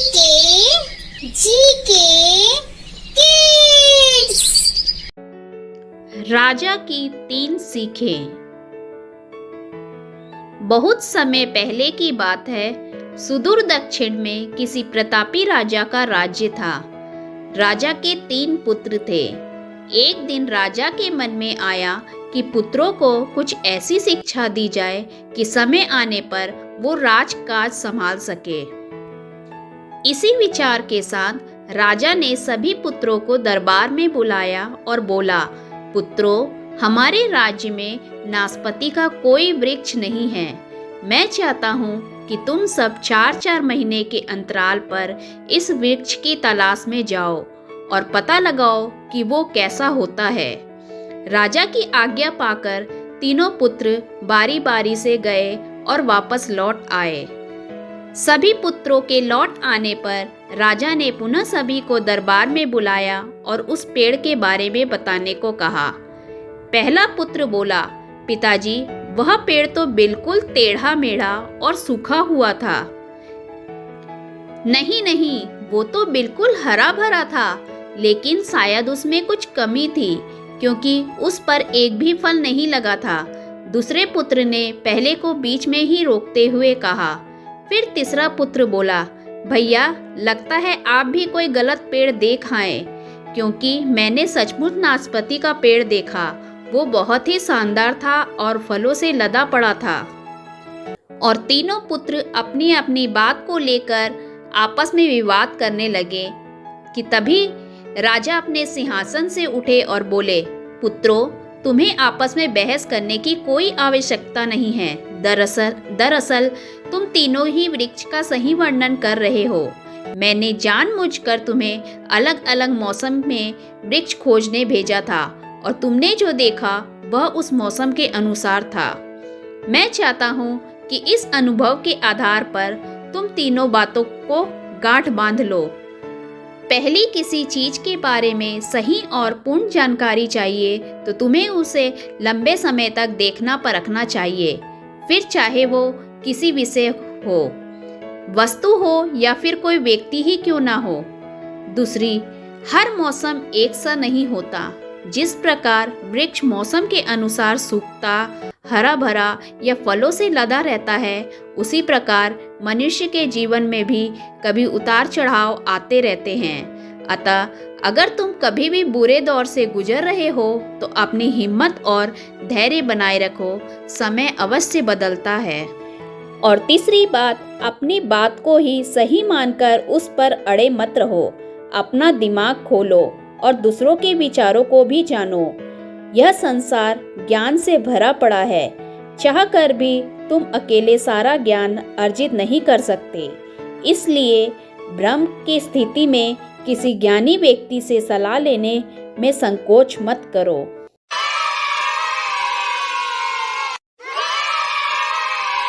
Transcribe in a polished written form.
GK kids. राजा की 3 सीखें। बहुत समय पहले की बात है। सुदूर दक्षिण में किसी प्रतापी राजा का राज्य था। राजा के 3 पुत्र थे। एक दिन राजा के मन में आया कि पुत्रों को कुछ ऐसी शिक्षा दी जाए कि समय आने पर वो राजकाज संभाल सके। इसी विचार के साथ राजा ने सभी पुत्रों को दरबार में बुलाया और बोला, पुत्रों, हमारे राज्य में नाशपाती का कोई वृक्ष नहीं है। मैं चाहता हूँ कि तुम सब 4-4 महीने के अंतराल पर इस वृक्ष की तलाश में जाओ और पता लगाओ कि वो कैसा होता है। राजा की आज्ञा पाकर तीनों पुत्र बारी बारी से गए और वापस लौट आए। सभी पुत्रों के लौट आने पर राजा ने पुनः सभी को दरबार में बुलाया और उस पेड़ के बारे में बताने को कहा। पहला पुत्र बोला, पिताजी, वह पेड़ तो बिल्कुल टेढ़ा मेढ़ा और सूखा हुआ था। नहीं नहीं, वो तो बिल्कुल हरा भरा था, लेकिन शायद उसमें कुछ कमी थी क्योंकि उस पर एक भी फल नहीं लगा था। दूसरे पुत्र ने पहले को बीच में ही रोकते हुए कहा। फिर तीसरा पुत्र बोला, भैया, लगता है आप भी कोई गलत पेड़ देख आए, क्योंकि मैंने सचमुच नाशपाती का पेड़ देखा। वो बहुत ही शानदार था और फलों से लदा पड़ा था। और तीनों पुत्र अपनी अपनी बात को लेकर आपस में विवाद करने लगे कि तभी राजा अपने सिंहासन से उठे और बोले, पुत्रों, तुम्हें आपस में बहस करने की कोई आवश्यकता नहीं है। दरअसल तुम तीनों ही वृक्ष का सही वर्णन कर रहे हो। मैंने जानबूझकर तुम्हें अलग अलग मौसम में वृक्ष खोजने भेजा था और तुमने जो देखा वह उस मौसम के अनुसार था। मैं चाहता हूँ कि इस अनुभव के आधार पर तुम तीनों बातों को गांठ बांध लो। पहली किसी चीज के बारे में सही और पूर्ण जानकारी चाहिए तो तुम्हें उसे लंबे समय तक देखना परखना चाहिए, फिर चाहे वो किसी विषय हो, वस्तु हो या फिर कोई व्यक्ति ही क्यों ना हो। दूसरी, हर मौसम एक सा नहीं होता। जिस प्रकार वृक्ष मौसम के अनुसार सूखता, हरा भरा या फलों से लदा रहता है, उसी प्रकार मनुष्य के जीवन में भी कभी उतार चढ़ाव आते रहते हैं। अतः अगर तुम कभी भी बुरे दौर से गुजर रहे हो तो अपनी हिम्मत और धैर्य बनाए रखो, समय अवश्य बदलता है। और तीसरी बात, अपनी बात को ही सही मानकर उस पर अड़े मत रहो। अपना दिमाग खोलो और दूसरों के विचारों को भी जानो। यह संसार ज्ञान से भरा पड़ा है। चाह कर भी तुम अकेले सारा ज्ञान अर्जित नहीं कर सकते। इसलिए भ्रम की स्थिति में किसी ज्ञानी व्यक्ति से सलाह लेने में संकोच मत करो।